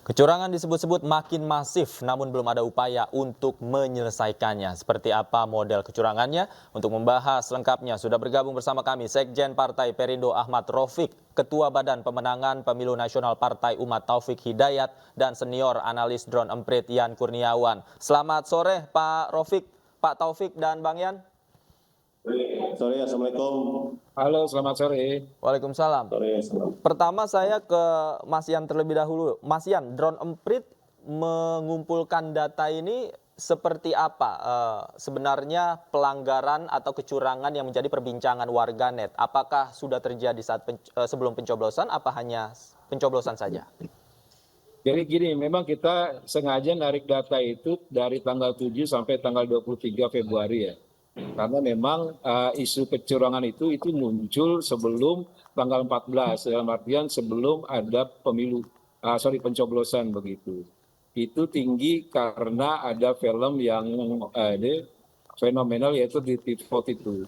Kecurangan disebut-sebut makin masif, namun belum ada upaya untuk menyelesaikannya. Seperti apa model kecurangannya? Untuk membahas lengkapnya, sudah bergabung bersama kami Sekjen Partai Perindo Ahmad Raufik, Ketua Badan Pemenangan Pemilu Nasional Partai Umat Taufik Hidayat, dan senior analis drone Emprit Yan Kurniawan. Selamat sore Pak Raufik, Pak Taufik, dan Bang Yan. Sore, Assalamualaikum. Halo, selamat sore. Waalaikumsalam. Sore, Pertama saya ke Mas Yan terlebih dahulu. Mas Yan, drone Emprit mengumpulkan data ini seperti apa sebenarnya pelanggaran atau kecurangan yang menjadi perbincangan warganet? Apakah sudah terjadi saat sebelum pencoblosan, apa hanya pencoblosan saja? Jadi gini, memang kita sengaja narik data itu dari tanggal 7 sampai tanggal 23 Februari ya. Karena memang isu kecurangan itu muncul sebelum tanggal 14, dalam artian sebelum ada pencoblosan begitu. Itu tinggi karena ada film yang fenomenal yaitu di TV itu.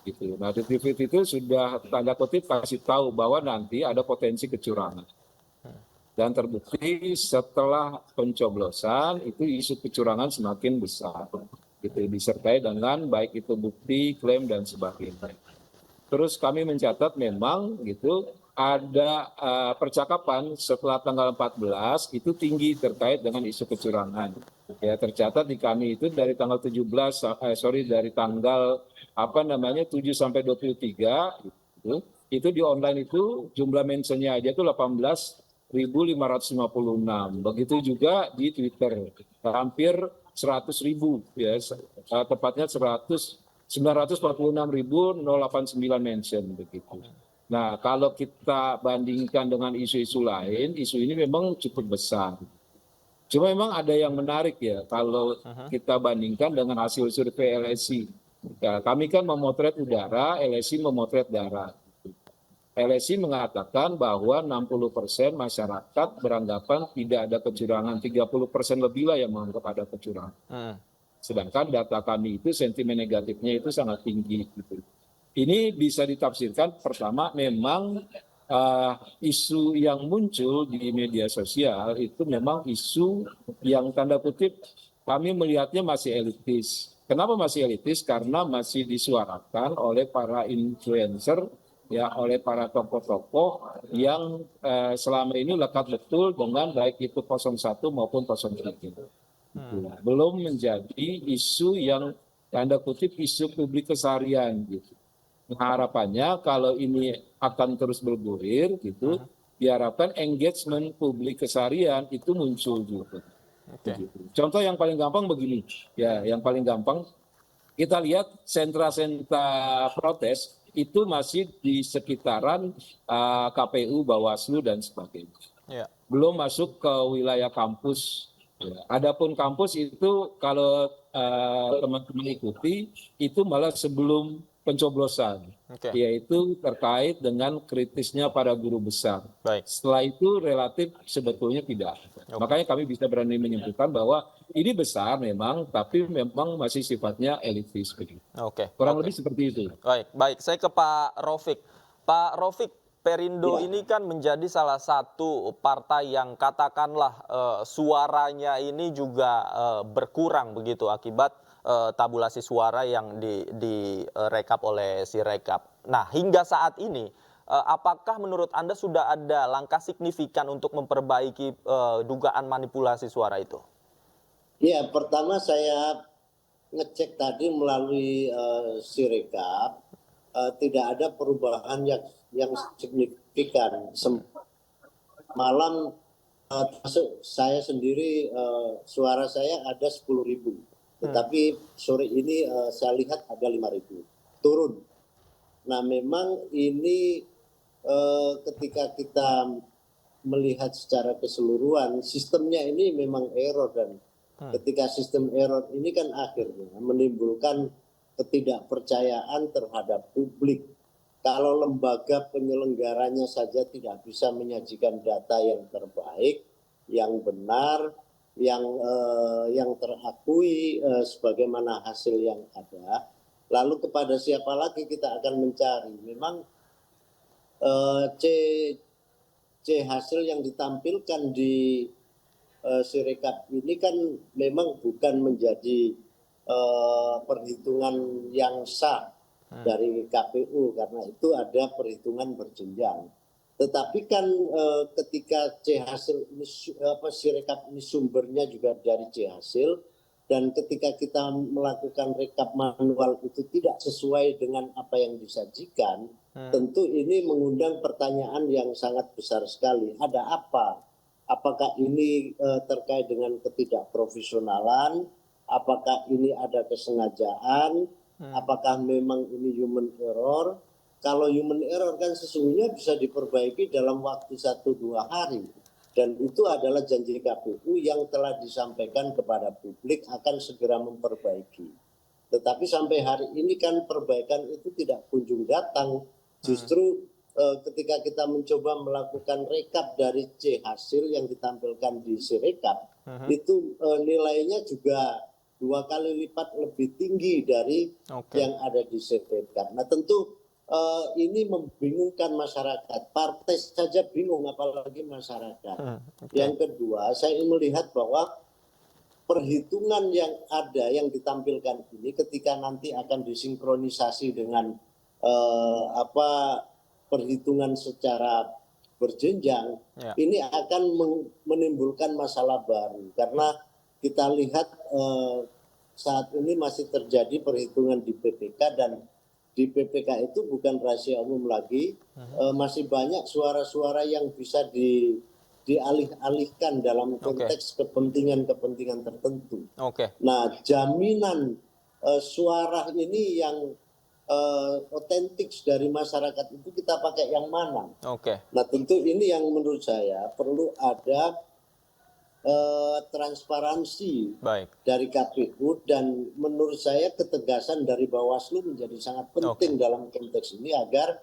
Gitu. Nah, di TV itu sudah tanda kutip kasih tahu bahwa nanti ada potensi kecurangan. Dan terbukti setelah pencoblosan itu isu kecurangan semakin besar. Gitu, disertai dengan baik itu bukti, klaim, dan sebagainya. Terus kami mencatat memang gitu ada percakapan setelah tanggal 14 itu tinggi terkait dengan isu kecurangan. Ya, tercatat di kami itu dari tanggal dari tanggal 7 sampai 23 itu di online itu jumlah mentionnya aja itu 18.556. Begitu juga di Twitter hampir 100.000 ya, tepatnya 946.089 mention begitu. Nah, kalau kita bandingkan dengan isu-isu lain, isu ini memang cukup besar. Cuma memang ada yang menarik ya kalau kita bandingkan dengan hasil survei LSI. Ya, kami kan memotret udara, LSI memotret darat. LSI mengatakan bahwa 60% masyarakat beranggapan tidak ada kecurangan, 30% lebih lah yang menganggap ada kecurangan. Sedangkan data kami itu sentimen negatifnya itu sangat tinggi. Gitu. Ini bisa ditafsirkan pertama memang isu yang muncul di media sosial itu memang isu yang tanda kutip kami melihatnya masih elitis. Kenapa masih elitis? Karena masih disuarakan oleh para influencer, ya, oleh para tokoh-tokoh yang selama ini lekat betul dengan baik itu 01 maupun 03. Belum menjadi isu yang tanda kutip isu publik keseharian gitu. Harapannya kalau ini akan terus bergulir gitu, diharapkan engagement publik keseharian itu muncul juga. Gitu. Contoh yang paling gampang begini, ya, yang paling gampang kita lihat sentra-sentra protes itu masih di sekitaran KPU, Bawaslu, dan sebagainya. Yeah. Belum masuk ke wilayah kampus. Ya. Adapun kampus itu kalau teman-teman ikuti, itu malah sebelum pencoblosan, yaitu terkait dengan kritisnya para guru besar. Baik. Setelah itu relatif sebetulnya tidak. Makanya kami bisa berani menyimpulkan bahwa ini besar memang, tapi memang masih sifatnya elitis. Kurang lebih seperti itu. Baik. Saya ke Pak Raufik. Pak Raufik, Perindo ini kan menjadi salah satu partai yang katakanlah suaranya ini juga berkurang begitu akibat tabulasi suara yang direkap oleh Sirekap. Nah, hingga saat ini apakah menurut Anda sudah ada langkah signifikan untuk memperbaiki dugaan manipulasi suara itu? Ya, pertama saya ngecek tadi melalui Sirekap, tidak ada perubahan yang signifikan. Malam saya sendiri suara saya ada 10.000. Tetapi sore ini saya lihat ada 5.000, turun. Nah, memang ini ketika kita melihat secara keseluruhan, sistemnya ini memang error, dan ketika sistem error ini kan akhirnya menimbulkan ketidakpercayaan terhadap publik. Kalau lembaga penyelenggaranya saja tidak bisa menyajikan data yang terbaik, yang benar, yang terakui sebagaimana hasil yang ada, lalu kepada siapa lagi kita akan mencari? Memang C hasil yang ditampilkan di Sirekap ini kan memang bukan menjadi perhitungan yang sah dari KPU, karena itu ada perhitungan berjenjang. Tetapi kan ketika C-hasil ini Sirekap ini sumbernya juga dari C-hasil, dan ketika kita melakukan rekap manual itu tidak sesuai dengan apa yang disajikan, tentu ini mengundang pertanyaan yang sangat besar sekali. Ada apa? Apakah ini terkait dengan ketidakprofesionalan? Apakah ini ada kesengajaan? Apakah memang ini human error? Kalau human error kan sesungguhnya bisa diperbaiki dalam waktu 1-2 hari. Dan itu adalah janji KPU yang telah disampaikan kepada publik akan segera memperbaiki. Tetapi sampai hari ini kan perbaikan itu tidak kunjung datang. Justru ketika kita mencoba melakukan rekap dari C-hasil yang ditampilkan di Sirekap, itu nilainya juga 2 kali lipat lebih tinggi dari yang ada di Sirekap. Nah tentu ini membingungkan masyarakat. Partai saja bingung, apalagi masyarakat. Yang kedua, saya melihat bahwa perhitungan yang ada, yang ditampilkan ini ketika nanti akan disinkronisasi dengan perhitungan secara berjenjang, ini akan menimbulkan masalah baru. Karena kita lihat saat ini masih terjadi perhitungan di PPK, dan di PPK itu bukan rahasia umum lagi, masih banyak suara-suara yang bisa dialih-alihkan dalam konteks kepentingan-kepentingan tertentu. Nah, jaminan suara ini yang otentik dari masyarakat itu kita pakai yang mana? Nah, tentu ini yang menurut saya perlu ada transparansi dari KPU, dan menurut saya ketegasan dari Bawaslu menjadi sangat penting dalam konteks ini agar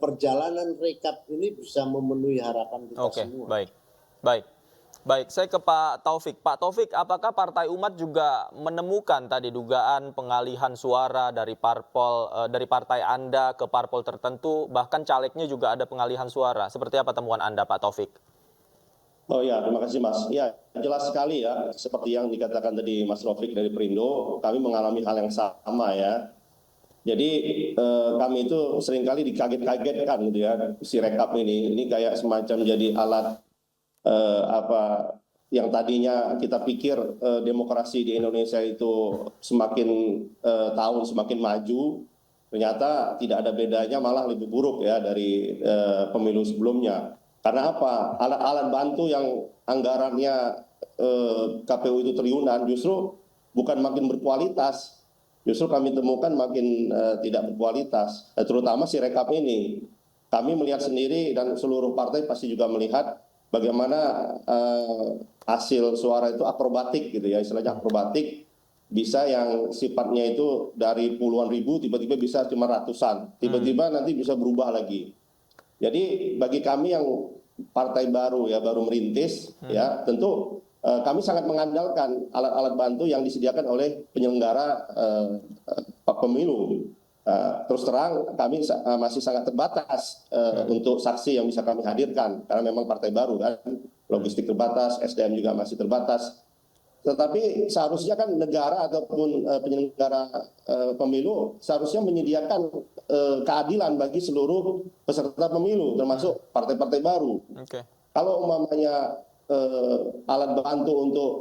perjalanan rekap ini bisa memenuhi harapan kita semua. Baik, saya ke Pak Taufik. Pak Taufik, apakah Partai Umat juga menemukan tadi dugaan pengalihan suara dari dari partai Anda ke parpol tertentu, bahkan calegnya juga ada pengalihan suara? Seperti apa temuan Anda, Pak Taufik? Oh ya, terima kasih Mas. Ya, jelas sekali ya, seperti yang dikatakan tadi Mas Rofik dari Perindo, kami mengalami hal yang sama ya. Jadi kami itu seringkali dikaget-kagetkan gitu ya, Sirekap ini kayak semacam jadi alat yang tadinya kita pikir demokrasi di Indonesia itu semakin tahun semakin maju, ternyata tidak ada bedanya, malah lebih buruk ya dari pemilu sebelumnya. Karena apa? Alat-alat bantu yang anggarannya KPU itu triliunan justru bukan makin berkualitas, justru kami temukan makin tidak berkualitas. Terutama Sirekap ini, kami melihat sendiri dan seluruh partai pasti juga melihat bagaimana hasil suara itu akrobatik gitu ya, istilahnya akrobatik, bisa yang sifatnya itu dari puluhan ribu tiba-tiba bisa cuma ratusan, tiba-tiba nanti bisa berubah lagi. Jadi bagi kami yang partai baru ya, baru merintis ya, tentu kami sangat mengandalkan alat-alat bantu yang disediakan oleh penyelenggara pemilu. Terus terang kami masih sangat terbatas untuk saksi yang bisa kami hadirkan, karena memang partai baru kan, logistik terbatas, SDM juga masih terbatas. Tetapi seharusnya kan negara ataupun penyelenggara pemilu seharusnya menyediakan keadilan bagi seluruh peserta pemilu, termasuk partai-partai baru. Kalau umpamanya alat bantu untuk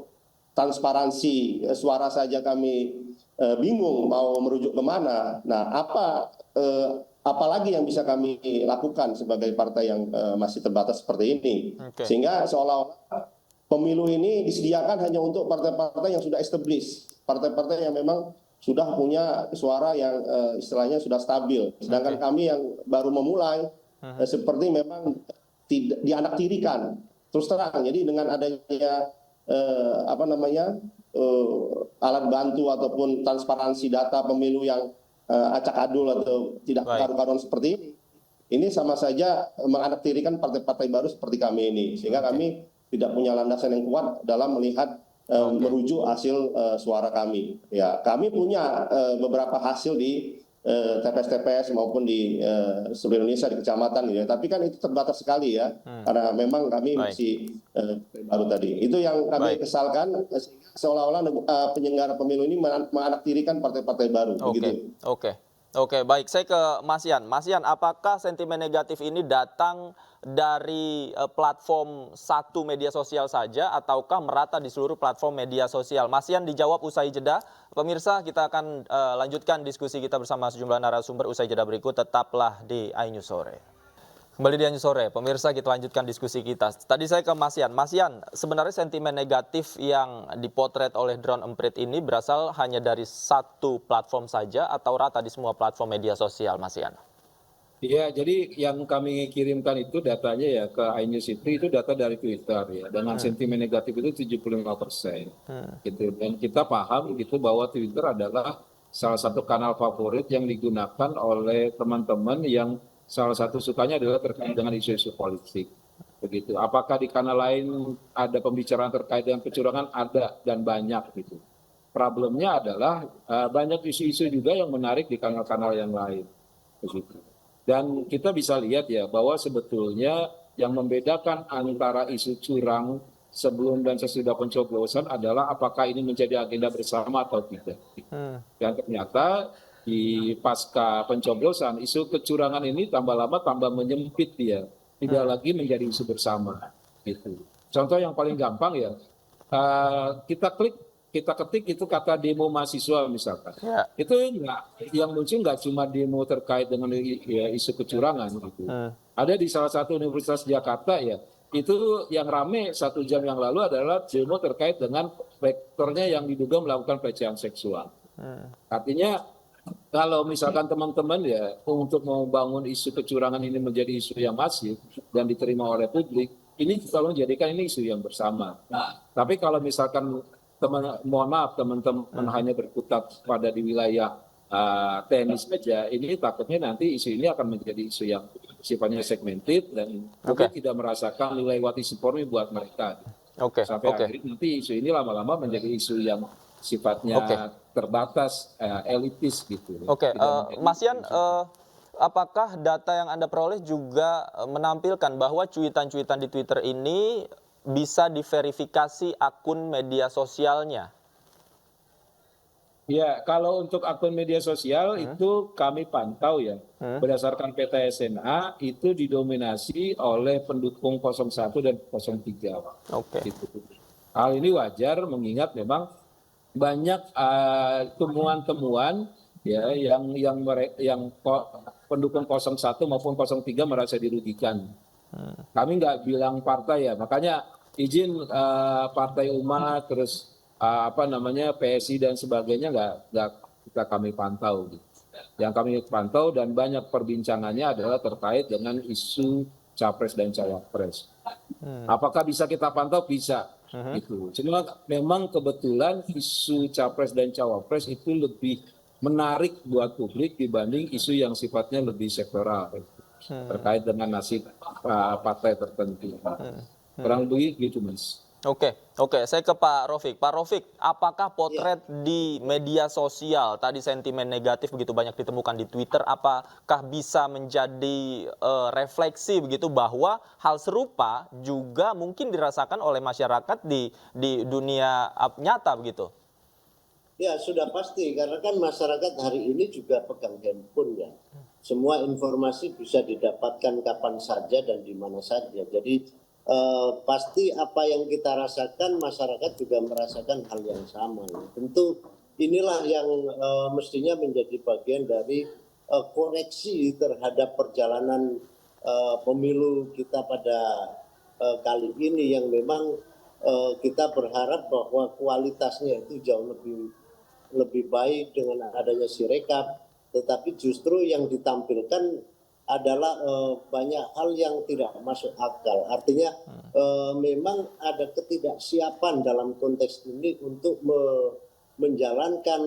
transparansi suara saja kami bingung mau merujuk kemana, nah apalagi yang bisa kami lakukan sebagai partai yang masih terbatas seperti ini, sehingga seolah-olah pemilu ini disediakan hanya untuk partai-partai yang sudah established, partai-partai yang memang sudah punya suara yang istilahnya sudah stabil. Sedangkan kami yang baru memulai seperti memang tidak dianaktirikan. Terus terang, jadi dengan adanya alat bantu ataupun transparansi data pemilu yang acak adul atau tidak karu-karuan seperti ini sama saja menganaktirikan partai-partai baru seperti kami ini, sehingga kami tidak punya landasan yang kuat dalam melihat merujuk hasil suara kami. Ya, kami punya beberapa hasil di TPS-TPS maupun di seluruh Indonesia di kecamatan gitu ya. Tapi kan itu terbatas sekali ya, karena memang kami Baik. masih baru tadi. Itu yang kami Baik. kesalkan, seolah-olah penyelenggara pemilu ini menganaktirikan partai-partai baru. Begitu. Oke, baik. Saya ke Mas Yan. Mas Yan, apakah sentimen negatif ini datang dari platform satu media sosial saja ataukah merata di seluruh platform media sosial? Mas Yan dijawab usai jeda. Pemirsa, kita akan lanjutkan diskusi kita bersama sejumlah narasumber usai jeda berikut. Tetaplah di iNews Sore. Kembali di iNews Sore, pemirsa, kita lanjutkan diskusi kita. Tadi saya ke Mas Yan. Mas Yan, sebenarnya sentimen negatif yang dipotret oleh drone emprit ini berasal hanya dari satu platform saja atau rata di semua platform media sosial, Mas Yan? Iya, jadi yang kami kirimkan itu datanya ya ke iNews itu data dari Twitter ya, dengan sentimen negatif itu 75%. Gitu. Dan kita paham gitu bahwa Twitter adalah salah satu kanal favorit yang digunakan oleh teman-teman yang salah satu sukanya adalah terkait dengan isu-isu politik. Begitu. Apakah di kanal lain ada pembicaraan terkait dengan kecurangan? Ada dan banyak gitu. Problemnya adalah banyak isu-isu juga yang menarik di kanal-kanal yang lain. Begitu. Dan kita bisa lihat ya bahwa sebetulnya yang membedakan antara isu curang sebelum dan sesudah pencoblosan adalah apakah ini menjadi agenda bersama atau tidak. Dan ternyata di pasca pencoblosan isu kecurangan ini tambah lama tambah menyempit dia, tidak lagi menjadi isu bersama. Gitu. Contoh yang paling gampang ya, kita ketik itu kata demo mahasiswa misalkan. Ya. Itu yang muncul nggak cuma demo terkait dengan ya, isu kecurangan gitu. Ada di salah satu universitas Jakarta ya, itu yang rame 1 jam yang lalu adalah demo terkait dengan rektornya yang diduga melakukan pelecehan seksual. Artinya kalau misalkan teman-teman ya untuk membangun isu kecurangan ini menjadi isu yang masif dan diterima oleh publik, ini kalau menjadikan ini isu yang bersama. Tapi kalau misalkan mohon maaf teman-teman hanya berkutat pada di wilayah teknis saja, ini takutnya nanti isu ini akan menjadi isu yang sifatnya segmented dan publik tidak merasakan nilai what is important buat mereka. Sampai akhirnya nanti isu ini lama-lama menjadi isu yang sifatnya terbatas, elitis gitu. Mas Yan, apakah data yang Anda peroleh juga menampilkan bahwa cuitan-cuitan di Twitter ini bisa diverifikasi akun media sosialnya? Ya, kalau untuk akun media sosial itu kami pantau ya. Berdasarkan peta SNA itu didominasi oleh pendukung 01 dan 03. Gitu. Hal ini wajar mengingat memang banyak temuan-temuan ya yang pendukung 01 maupun 03 merasa dirugikan. Kami nggak bilang partai ya, makanya izin Partai Umat terus PSI dan sebagainya nggak kami pantau. Yang kami pantau dan banyak perbincangannya adalah terkait dengan isu capres dan cawapres. Apakah bisa kita pantau? Bisa. Gitu. Cuma memang kebetulan isu capres dan cawapres itu lebih menarik buat publik dibanding isu yang sifatnya lebih sektoral terkait dengan nasib partai tertentu. Kurang lebih gitu, Mas. Oke, saya ke Pak Rofik. Pak Rofik, apakah potret di media sosial, tadi sentimen negatif begitu banyak ditemukan di Twitter, apakah bisa menjadi refleksi begitu bahwa hal serupa juga mungkin dirasakan oleh masyarakat di dunia nyata begitu? Ya, sudah pasti, karena kan masyarakat hari ini juga pegang handphone ya. Semua informasi bisa didapatkan kapan saja dan di mana saja. Jadi pasti apa yang kita rasakan masyarakat juga merasakan hal yang sama. Tentu inilah yang mestinya menjadi bagian dari koreksi terhadap perjalanan pemilu kita pada kali ini yang memang kita berharap bahwa kualitasnya itu jauh lebih baik dengan adanya Sirekap, tetapi justru yang ditampilkan adalah banyak hal yang tidak masuk akal. Artinya memang ada ketidaksiapan dalam konteks ini untuk menjalankan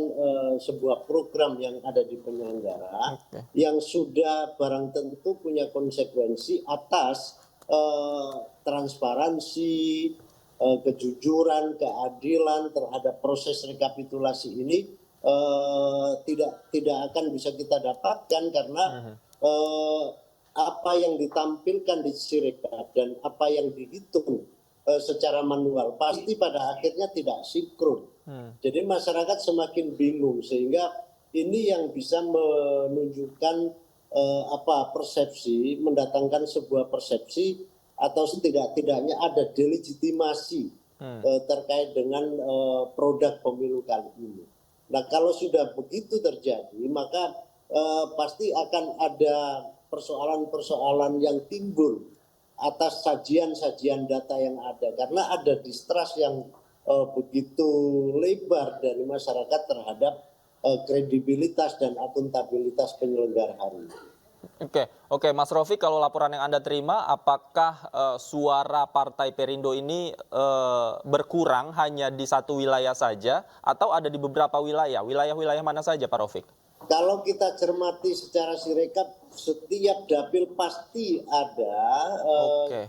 sebuah program yang ada di penyelenggara yang sudah barang tentu punya konsekuensi atas transparansi, kejujuran, keadilan terhadap proses rekapitulasi ini tidak akan bisa kita dapatkan karena apa yang ditampilkan di Sirekap dan apa yang dihitung secara manual pasti pada akhirnya tidak sinkron. Jadi masyarakat semakin bingung sehingga ini yang bisa menunjukkan persepsi, mendatangkan sebuah persepsi atau setidak-tidaknya ada delegitimasi terkait dengan produk pemilu kali ini. Nah, kalau sudah begitu terjadi, maka pasti akan ada persoalan-persoalan yang timbul atas sajian-sajian data yang ada. Karena ada distrust yang begitu lebar dari masyarakat terhadap kredibilitas dan akuntabilitas penyelenggara hari ini. Oke, Mas Rofiq, kalau laporan yang Anda terima, apakah suara Partai Perindo ini berkurang hanya di satu wilayah saja, atau ada di beberapa wilayah? Wilayah-wilayah mana saja, Pak Rofiq? Kalau kita cermati secara Sirekap, setiap dapil pasti ada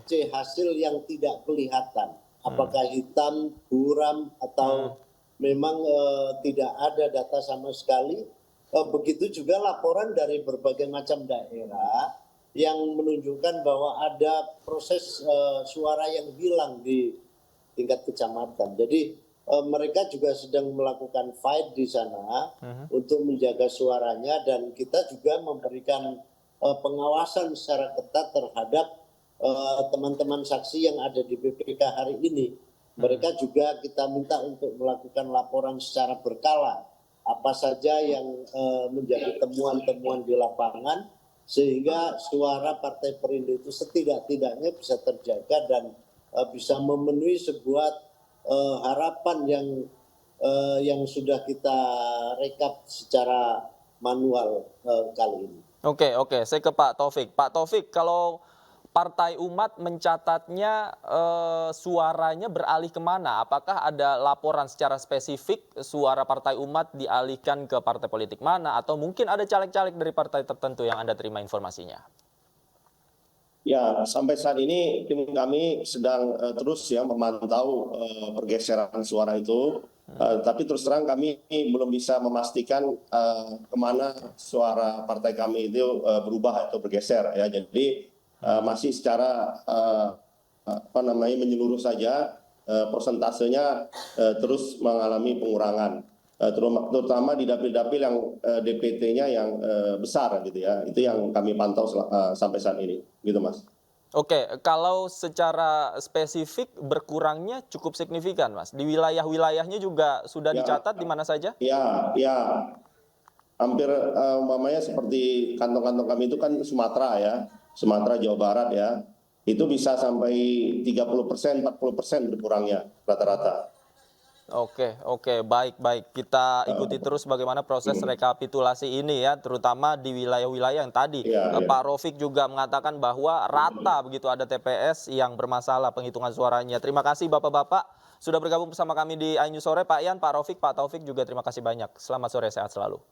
C hasil yang tidak kelihatan. Apakah hitam, buram, atau memang tidak ada data sama sekali. Begitu juga laporan dari berbagai macam daerah yang menunjukkan bahwa ada proses suara yang hilang di tingkat kecamatan. Jadi mereka juga sedang melakukan fight di sana untuk menjaga suaranya, dan kita juga memberikan pengawasan secara ketat terhadap teman-teman saksi yang ada di BPK hari ini. Mereka juga kita minta untuk melakukan laporan secara berkala apa saja yang menjadi temuan-temuan di lapangan, sehingga suara Partai Perindo itu setidak-tidaknya bisa terjaga dan bisa memenuhi sebuah harapan yang sudah kita rekap secara manual kali ini. Oke, saya ke Pak Taufik. Pak Taufik, kalau Partai Umat mencatatnya suaranya beralih kemana? Apakah ada laporan secara spesifik suara Partai Umat dialihkan ke partai politik mana? Atau mungkin ada caleg-caleg dari partai tertentu yang Anda terima informasinya? Ya, sampai saat ini tim kami sedang terus ya memantau pergeseran suara itu. Tapi terus terang kami belum bisa memastikan kemana suara partai kami itu berubah atau bergeser ya. Jadi masih secara menyeluruh saja, persentasenya terus mengalami pengurangan, terutama di dapil-dapil yang DPT-nya yang besar gitu ya. Itu yang kami pantau sampai saat ini, gitu Mas. Oke, kalau secara spesifik berkurangnya cukup signifikan, Mas. Di wilayah-wilayahnya juga sudah dicatat di mana saja? Ya, hampir umpamanya seperti kantong-kantong kami itu kan Sumatera ya. Sumatera, Jawa Barat ya, itu bisa sampai 30%, 40% berkurangnya rata-rata. Oke, baik. Kita ikuti terus bagaimana proses rekapitulasi ini ya, terutama di wilayah-wilayah yang tadi Pak Rofiq juga mengatakan bahwa rata begitu ada TPS yang bermasalah penghitungan suaranya. Terima kasih Bapak-Bapak sudah bergabung bersama kami di iNews Sore. Pak Ian, Pak Rofiq, Pak Taufik juga terima kasih banyak. Selamat sore, sehat selalu.